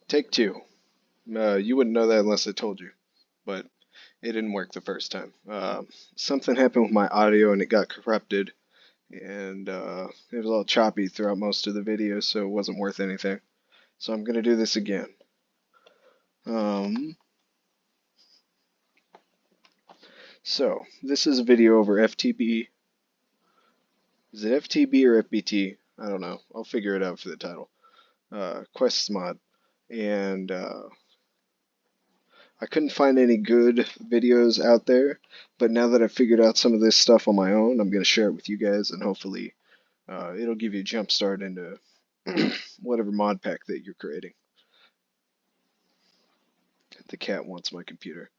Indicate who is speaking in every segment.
Speaker 1: Take two. You wouldn't know that unless I told you, but it didn't work the first time. Something happened with my audio and it got corrupted, and it was all choppy throughout most of the video, so it wasn't worth anything. So I'm gonna do this again. So this is a video over FTB. Is it FTB or FBT? I don't know. I'll figure it out for the title. Quests mod, and I couldn't find any good videos out there, but now that I've figured out some of this stuff on my own, I'm going to share it with you guys, and hopefully it'll give you a jump start into whatever mod pack that you're creating. The cat wants my computer.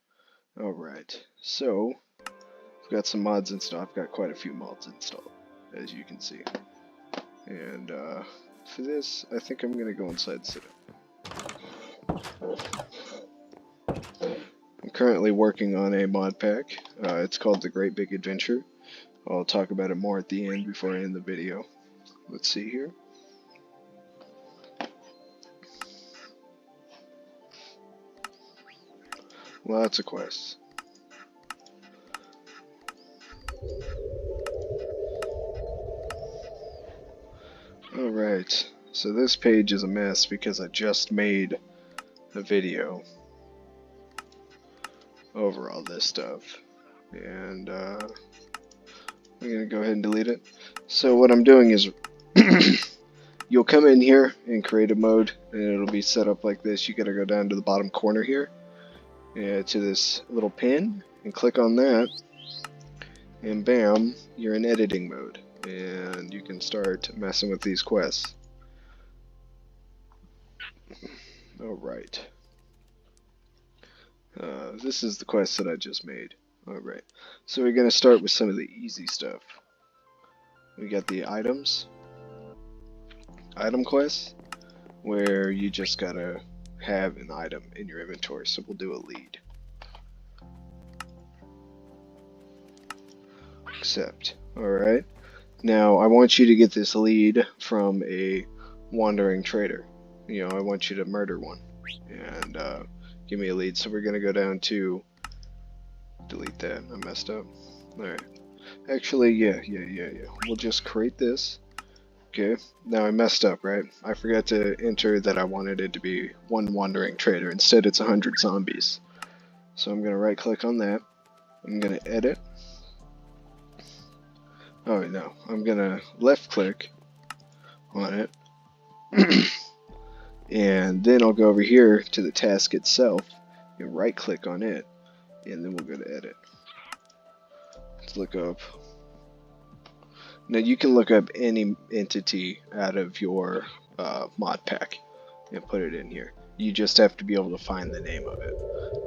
Speaker 1: Alright, so I've got some mods installed. I've got quite a few mods installed, as you can see. And for this, I think I'm going to go inside and sit up. I'm currently working on a mod pack. It's called The Great Big Adventure. I'll talk about it more at the end before I end the video. Let's see here. Lots of quests. Alright, so this page is a mess because I just made a video over all this stuff, and I'm gonna go ahead and delete it. So what I'm doing is you'll come in here in creative mode and it'll be set up like this. You gotta go down to the bottom corner here to this little pin and click on that, and bam, you're in editing mode and you can start messing with these quests. Alright. This is the quest that I just made. Alright, so we're going to start with some of the easy stuff. We got the items. Item quest, where you just gotta have an item in your inventory, so we'll do a lead. Accept. Alright, now I want you to get this lead from a wandering trader. You know, I want you to murder one and give me a lead. So we're gonna go down to delete that. I messed up. Alright. Actually, yeah. We'll just create this. Okay. Now I messed up, right? I forgot to enter that I wanted it to be one wandering trader. Instead, it's 100 zombies. So I'm gonna right click on that. I'm gonna edit. Oh no. I'm gonna left click on it. And then I'll go over here to the task itself and right click on it, and then we'll go to edit. Let's look up. Now you can look up any entity out of your mod pack and put it in here. You just have to be able to find the name of it.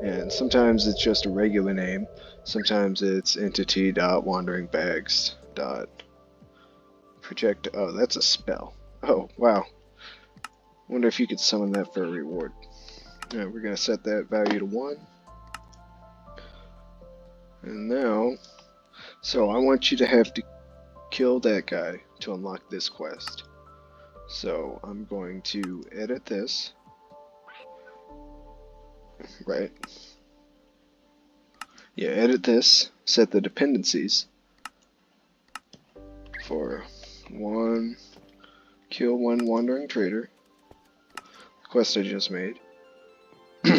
Speaker 1: And sometimes it's just a regular name. Sometimes it's entity.wanderingbags.project. Oh, that's a spell. Oh, wow. Wonder if you could summon that for a reward. Alright, we're going to set that value to 1. And now, so I want you to have to kill that guy to unlock this quest. So I'm going to edit this. Right. Yeah, edit this. Set the dependencies for 1. Kill 1 wandering trader. Quest I just made. We're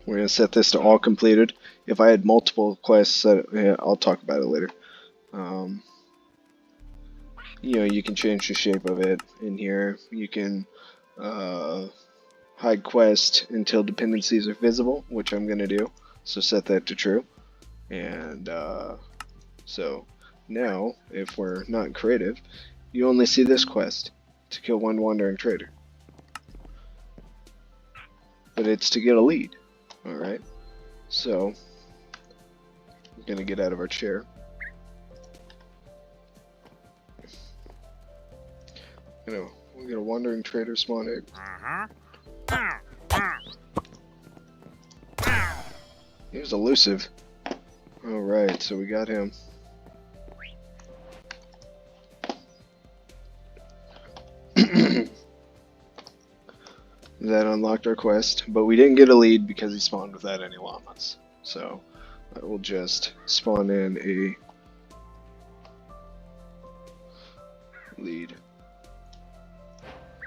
Speaker 1: going to set this to all completed. If I had multiple quests, I'll talk about it later. You know, you can change the shape of it in here. You can hide quest until dependencies are visible, which I'm going to do. So set that to true. And so now, if we're not creative, you only see this quest to kill 1 wandering trader. But it's to get a lead. Alright, so we're going to get out of our chair. We'll get a wandering trader spawn egg. He was elusive. Alright, so we got him. That unlocked our quest, but we didn't get a lead because he spawned without any llamas. So I will just spawn in a lead.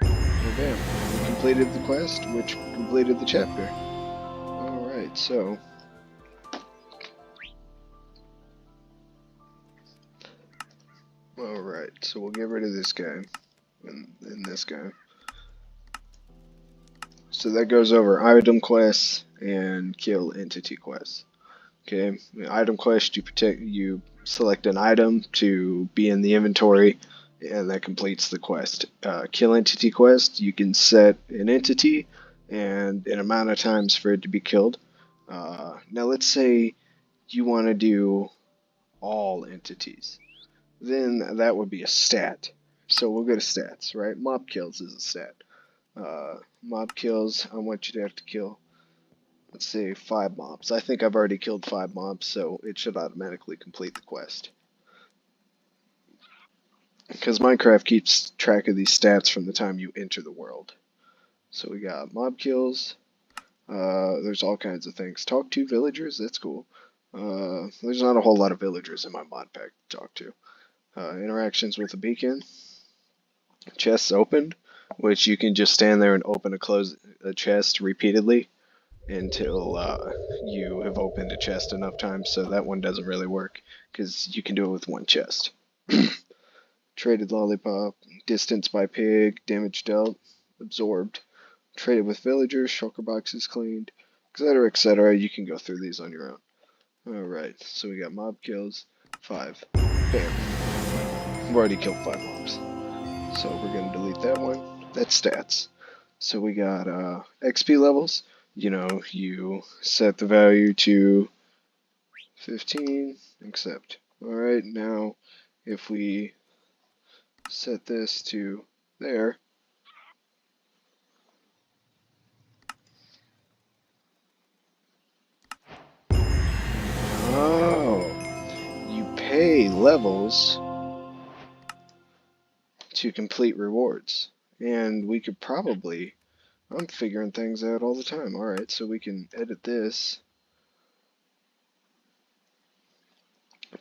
Speaker 1: And bam, we completed the quest, which completed the chapter. Alright, so we'll get rid of this guy and this guy. So that goes over item quests and kill entity quests. Okay, item quest, you select an item to be in the inventory, and that completes the quest. Kill entity quest, you can set an entity and an amount of times for it to be killed. Now let's say you want to do all entities, then that would be a stat. So we'll go to stats, right? Mob kills is a stat. Mob kills, I want you to have to kill, let's say, 5 mobs. I think I've already killed 5 mobs, so it should automatically complete the quest. Because Minecraft keeps track of these stats from the time you enter the world. So we got mob kills. There's all kinds of things. Talk to villagers, that's cool. There's not a whole lot of villagers in my mod pack to talk to. Interactions with a beacon. Chests opened, which you can just stand there and open and close a chest repeatedly until you have opened a chest enough times, so that one doesn't really work because you can do it with one chest. Traded lollipop, distance by pig, damage dealt, absorbed. Traded with villagers, shulker boxes cleaned, etc., etc. You can go through these on your own. Alright, so we got mob kills, 5. Bam. We've already killed 5 mobs. So we're going to delete that one. That's stats. So we got XP levels. You know, you set the value to 15, accept. Alright, now if we set this to there, oh, you pay levels to complete rewards. And we could probably, I'm figuring things out all the time. Alright, so we can edit this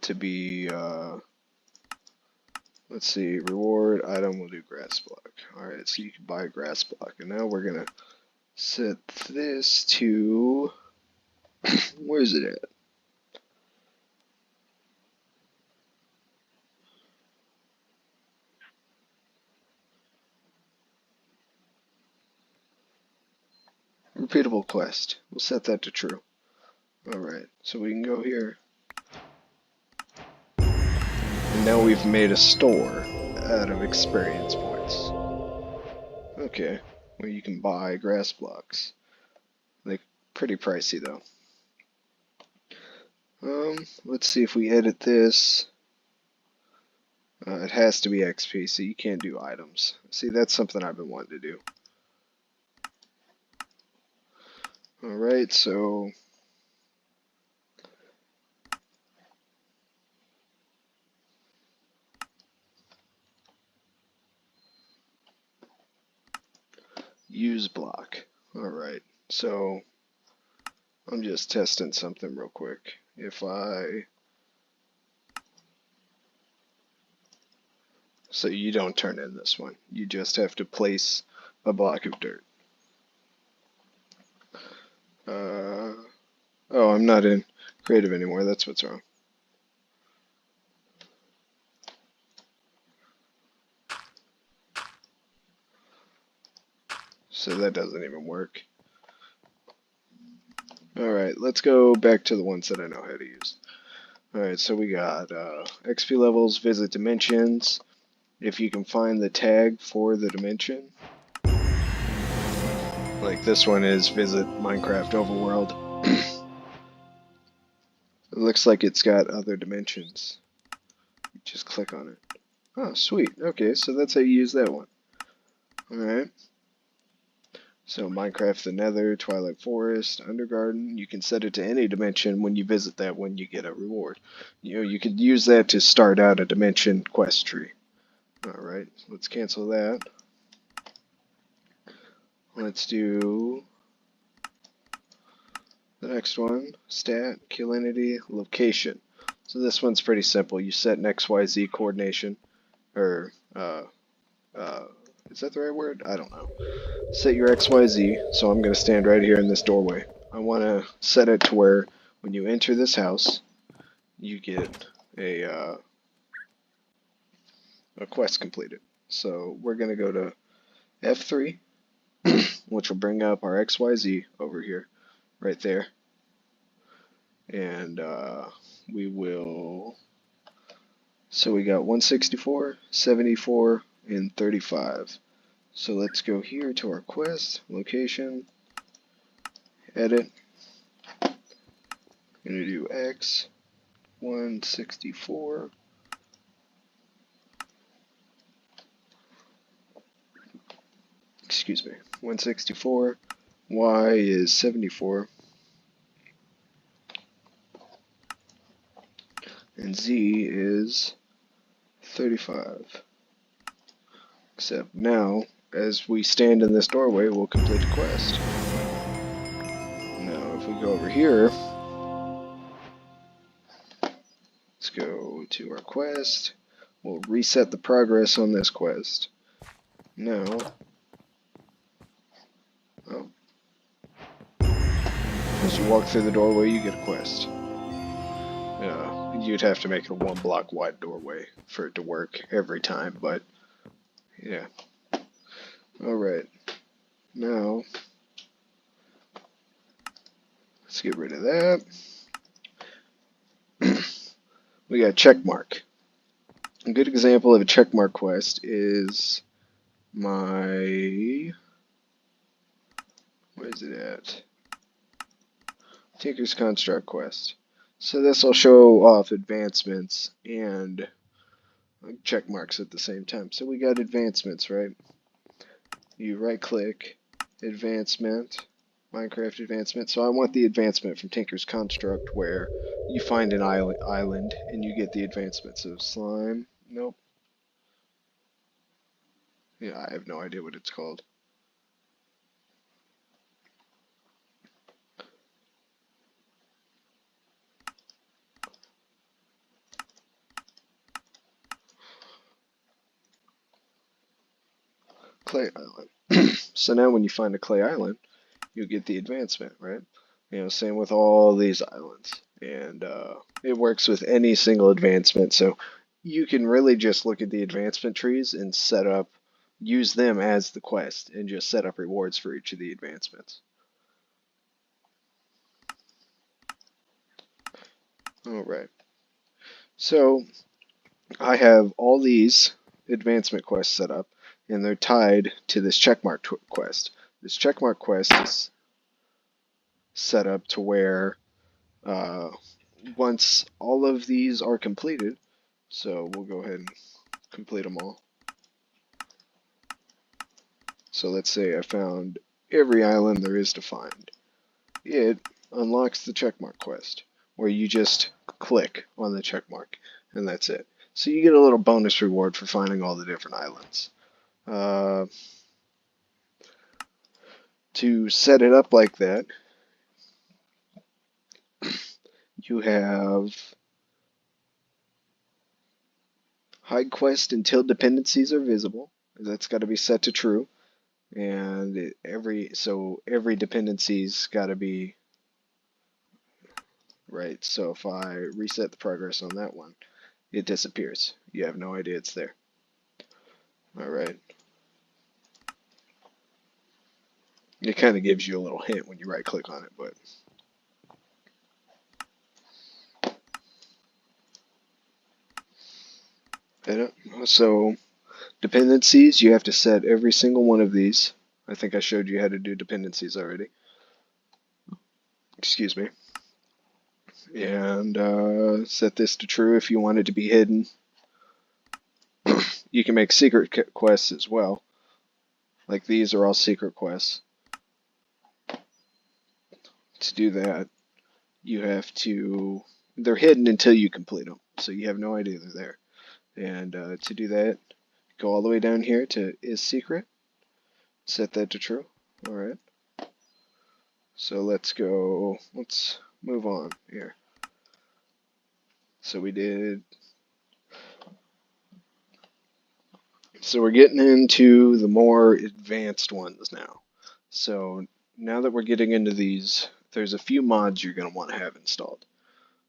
Speaker 1: to be, let's see, reward item, we'll do grass block. Alright, so you can buy a grass block. And now we're going to set this to, where is it at? Repeatable quest. We'll set that to true. Alright, so we can go here. And now we've made a store out of experience points. Okay, well you can buy grass blocks. They're pretty pricey though. Let's see if we edit this. It has to be XP, so you can't do items. See, that's something I've been wanting to do. Alright, so use block. Alright, so I'm just testing something real quick. If so you don't turn in this one. You just have to place a block of dirt. Oh, I'm not in creative anymore. That's what's wrong. So that doesn't even work. Alright, let's go back to the ones that I know how to use. Alright, so we got XP levels, visit dimensions. If you can find the tag for the dimension. Like this one is visit Minecraft Overworld. It looks like it's got other dimensions. Just click on it. Oh, sweet. Okay, so that's how you use that one. Alright. So Minecraft the Nether, Twilight Forest, Undergarden, you can set it to any dimension. When you visit that one, you get a reward. You know, you could use that to start out a dimension quest tree. Alright, let's cancel that. Let's do the next one, stat, kill entity, location. So this one's pretty simple. You set an XYZ coordination, or, is that the right word? I don't know. Set your XYZ, so I'm going to stand right here in this doorway. I want to set it to where when you enter this house, you get a quest completed. So we're going to go to F3, which will bring up our XYZ over here, right there. And we will, so we got 164, 74, and 35. So let's go here to our quest, location, edit. I'm going to do X, 164. Excuse me, 164. Y is 74. And Z is 35. Except now, as we stand in this doorway, we'll complete a quest. Now, if we go over here, let's go to our quest. We'll reset the progress on this quest. Now, as you walk through the doorway, you get a quest. You'd have to make it a 1 block wide doorway for it to work every time, but yeah. Alright. Now, let's get rid of that. We got checkmark. A good example of a checkmark quest is my, where is it at? Tinker's Construct quest. So this will show off advancements and checkmarks at the same time. So we got advancements, right? You right click, advancement, Minecraft advancement. So I want the advancement from Tinker's Construct where you find an island and you get the advancement. So slime, nope. Yeah, I have no idea what it's called. Clay Island. So now when you find a clay island, you get the advancement, right? You know, same with all these islands. And it works with any single advancement. So you can really just look at the advancement trees and set up, use them as the quest, and just set up rewards for each of the advancements. Alright. So I have all these advancement quests set up, and they're tied to this checkmark quest. This checkmark quest is set up to where once all of these are completed, so we'll go ahead and complete them all. So let's say I found every island there is to find. It unlocks the checkmark quest, where you just click on the checkmark, and that's it. So you get a little bonus reward for finding all the different islands. To set it up like that, you have hide quest until dependencies are visible. That's got to be set to true, and every dependency's got to be right. So if I reset the progress on that one, it disappears. You have no idea it's there. All right. It kind of gives you a little hint when you right click on it, but so dependencies, you have to set every single one of these. I think I showed you how to do dependencies already. Excuse me. And set this to true if you want it to be hidden. You can make secret quests as well. Like these are all secret quests. To do that, you have to, they're hidden until you complete them. So you have no idea they're there. And to do that, go all the way down here to is secret. Set that to true. Alright. So let's move on here. So we're getting into the more advanced ones now. So now that we're getting into these, there's a few mods you're going to want to have installed.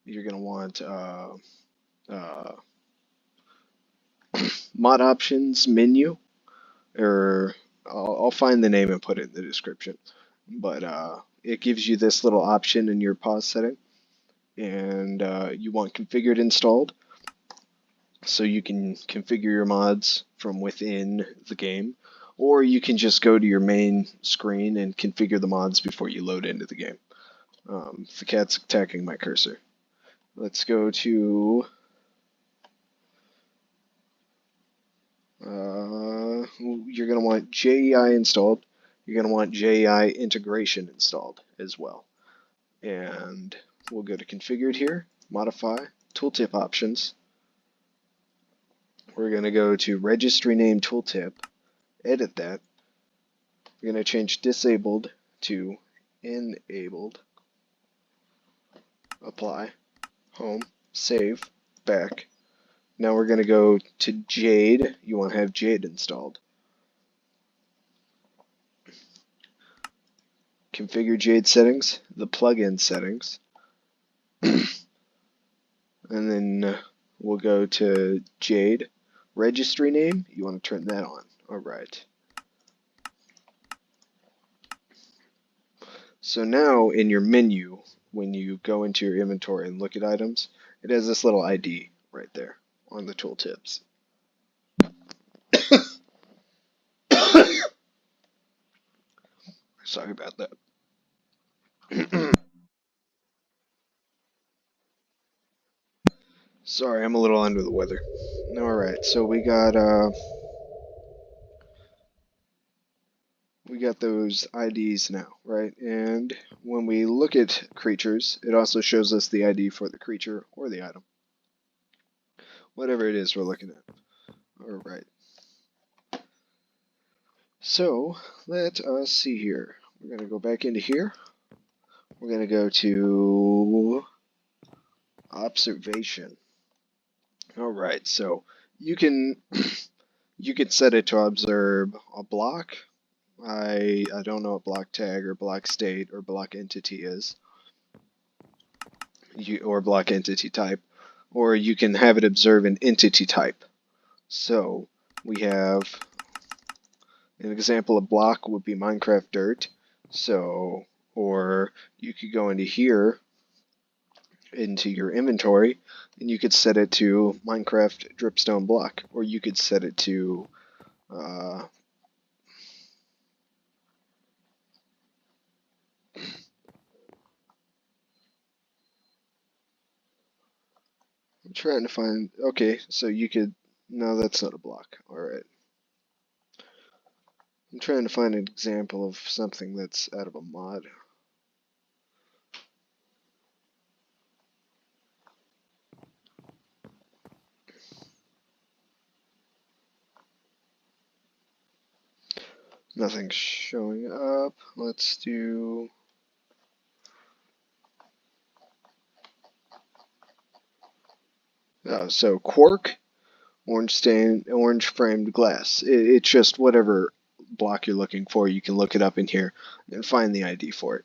Speaker 1: You're going to want uh, mod options menu, or I'll find the name and put it in the description. But it gives you this little option in your pause setting, and you want configured installed, so you can configure your mods from within the game, or you can just go to your main screen and configure the mods before you load into the game. The cat's attacking my cursor. Let's go to you're going to want Jei installed. You're going to want Jei Integration installed as well. And we'll go to configured here, modify, tooltip options. We're going to go to registry name tooltip, edit that. We're going to change disabled to enabled, apply, home, save, back. Now we're going to go to Jade. You want to have Jade installed. Configure Jade settings, the plugin settings, and then we'll go to Jade. Registry name, you want to turn that on. Alright. So now in your menu, when you go into your inventory and look at items, it has this little ID right there on the tooltips. Sorry about that. Sorry, I'm a little under the weather. Alright, so we got those IDs now, right? And when we look at creatures, it also shows us the ID for the creature or the item. Whatever it is we're looking at. Alright. So, let us see here. We're going to go back into here. We're going to go to observation. Alright, so you can set it to observe a block. I don't know what block tag or block state or block entity is. Or block entity type. Or you can have it observe an entity type. So we have an example of block would be Minecraft dirt. So, or you could go into here, into your inventory, and you could set it to Minecraft dripstone block, or you could set it to I'm trying to find, okay, so you could, no, that's not a block, alright. I'm trying to find an example of something that's out of a mod. Nothing's showing up. Let's do... so quark, orange framed glass. It's just whatever block you're looking for. You can look it up in here and find the ID for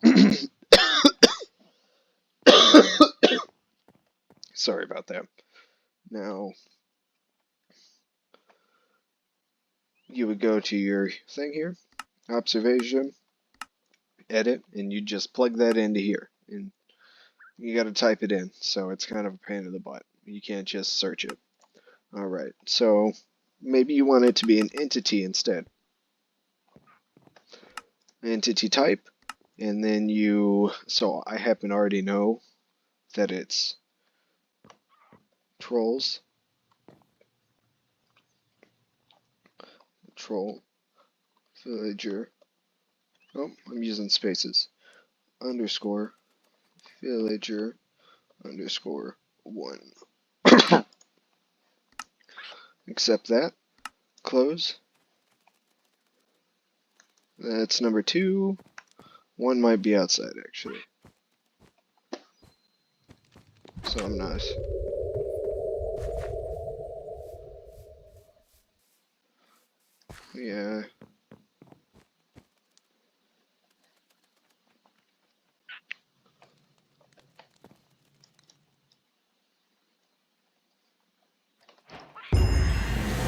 Speaker 1: it. Sorry about that. Now, you would go to your thing here, observation, edit, and you just plug that into here. And you got to type it in, so it's kind of a pain in the butt. You can't just search it. Alright, so maybe you want it to be an entity instead. Entity type, and then so I happen to already know that it's trolls, troll, villager, oh, I'm using spaces, underscore, villager, underscore, 1. Accept that, close, That's number 2. 1 might be outside, actually. So I'm not. Yeah.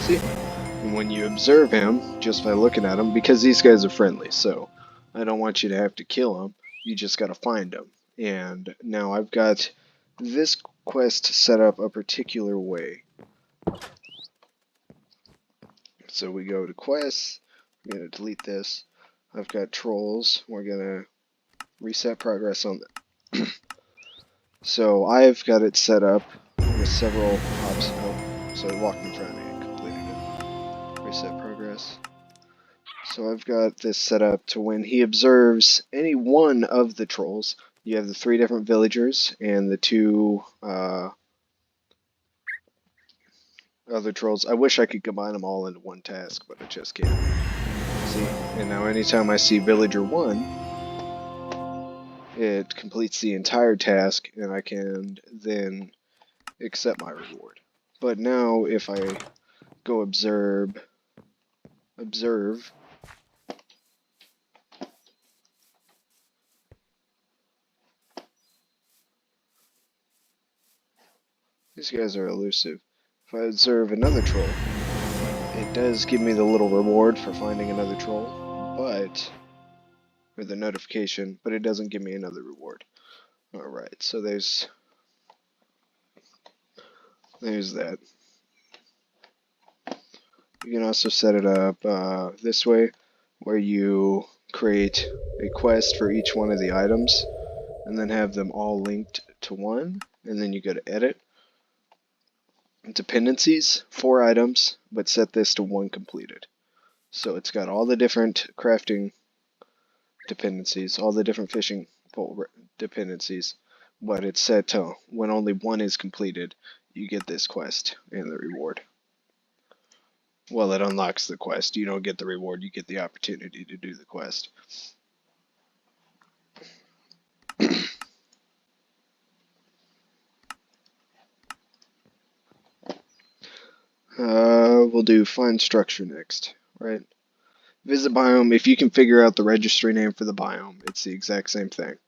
Speaker 1: See? And when you observe him, just by looking at him, because these guys are friendly, so I don't want you to have to kill him. You just gotta find him. And now I've got this quest set up a particular way. So we go to quests. We're gonna delete this. I've got trolls. We're gonna reset progress on that. So I've got it set up with several hops. Oh, so it walked in front of me and completed it. Reset progress. So I've got this set up to when he observes any one of the trolls, you have the 3 different villagers and the 2 other trolls. I wish I could combine them all into one task, but I just can't. See? And now anytime I see villager 1, it completes the entire task, and I can then accept my reward. But now if I go observe, these guys are elusive. If I observe another troll, it does give me the little reward for finding another troll, or the notification, but it doesn't give me another reward. Alright, so there's that. You can also set it up this way, where you create a quest for each one of the items, and then have them all linked to one, and then you go to edit, dependencies, 4 items, but set this to 1 completed. So it's got all the different crafting dependencies, all the different fishing dependencies, but it's set to when only 1 is completed, you get this quest and the reward. Well, it unlocks the quest. You don't get the reward, you get the opportunity to do the quest. We'll do find structure next, right? Visit biome. If you can figure out the registry name for the biome, it's the exact same thing.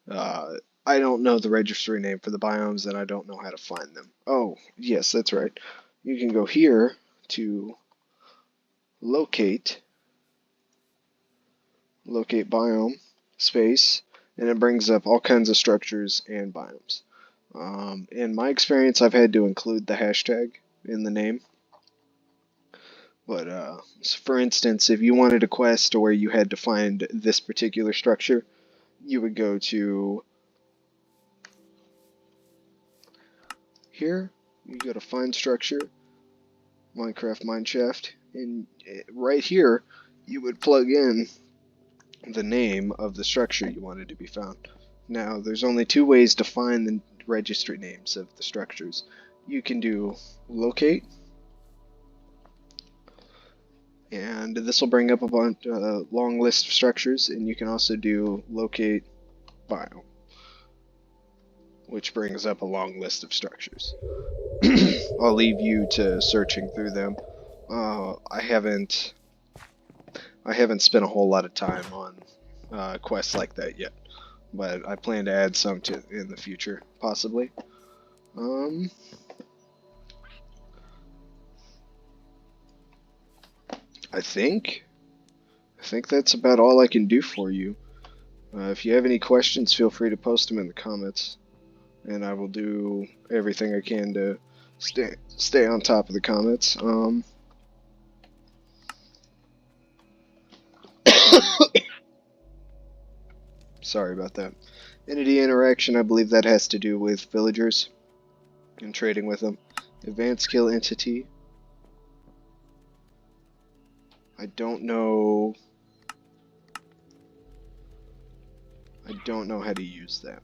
Speaker 1: I don't know the registry name for the biomes, and I don't know how to find them. Oh, yes, that's right. You can go here to locate biome, space, and it brings up all kinds of structures and biomes. In my experience, I've had to include the hashtag in the name. But, so for instance, if you wanted a quest where you had to find this particular structure, you would go to here, you go to find structure, Minecraft Mineshaft, and right here, you would plug in the name of the structure you wanted to be found. Now, there's only 2 ways to find the registry names of the structures. You can do locate, and this will bring up a long list of structures, and you can also do locate biome, which brings up a long list of structures. I'll leave you to searching through them. I haven't spent a whole lot of time on quests like that yet, but I plan to add some to in the future, possibly. I think that's about all I can do for you. If you have any questions, feel free to post them in the comments, and I will do everything I can to stay on top of the comments. Sorry about that. Entity interaction, I believe that has to do with villagers and trading with them. Advanced kill entity. I don't know how to use that.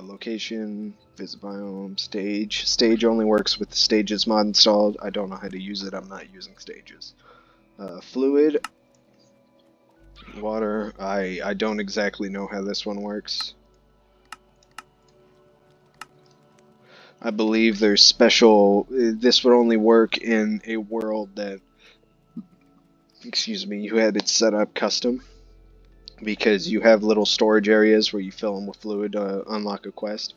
Speaker 1: Location, visit biome, stage. Stage only works with the stages mod installed. I don't know how to use it. I'm not using stages. Fluid, water. I don't exactly know how this one works. I believe there's special. This would only work in a world that, excuse me, you had it set up custom, because you have little storage areas where you fill them with fluid to unlock a quest.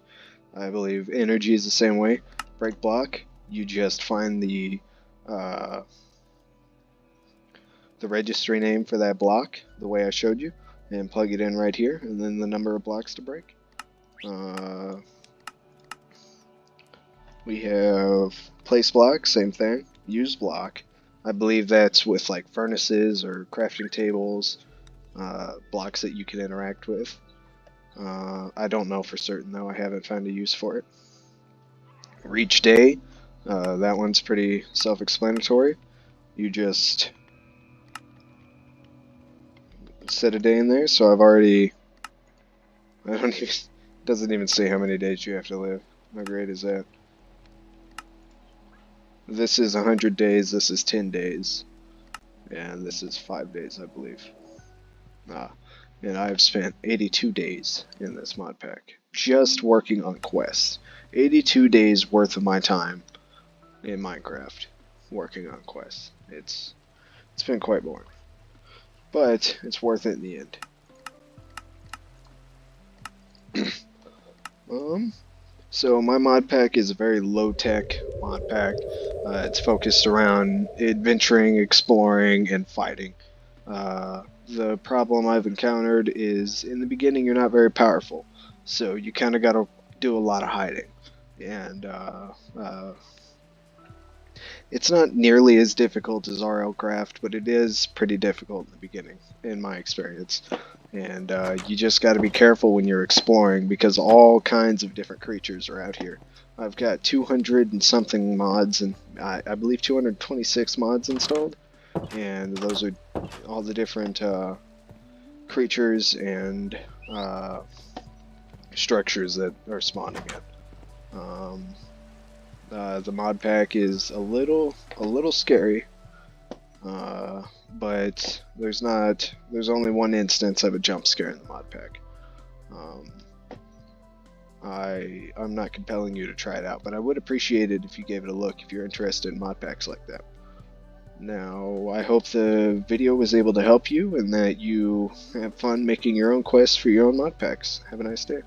Speaker 1: I believe energy is the same way. Break block, you just find the registry name for that block, the way I showed you, and plug it in right here, and then the number of blocks to break. We have place block, same thing. Use block. I believe that's with like furnaces or crafting tables, blocks that you can interact with. I don't know for certain though, I haven't found a use for it. Reach day, that one's pretty self-explanatory. You just set a day in there, so I've already, I don't even, it doesn't even say how many days you have to live. How great is that? This is 100 days, this is 10 days, and this is 5 days, I believe. And I've spent 82 days in this mod pack, just working on quests. 82 days worth of my time in Minecraft, working on quests. It's been quite boring, but it's worth it in the end. So my mod pack is a very low-tech mod pack. It's focused around adventuring, exploring, and fighting. The problem I've encountered is in the beginning you're not very powerful, so you kind of got to do a lot of hiding, and it's not nearly as difficult as RLcraft, but it is pretty difficult in the beginning, in my experience. And you just got to be careful when you're exploring, because all kinds of different creatures are out here. I've got 200 and something mods, and I believe 226 mods installed, and those are all the different creatures and structures that are spawning in. The mod pack is a little scary, but there's only one instance of a jump scare in the mod pack. I'm not compelling you to try it out, but I would appreciate it if you gave it a look if you're interested in mod packs like that. Now, I hope the video was able to help you and that you have fun making your own quests for your own mod packs. Have a nice day.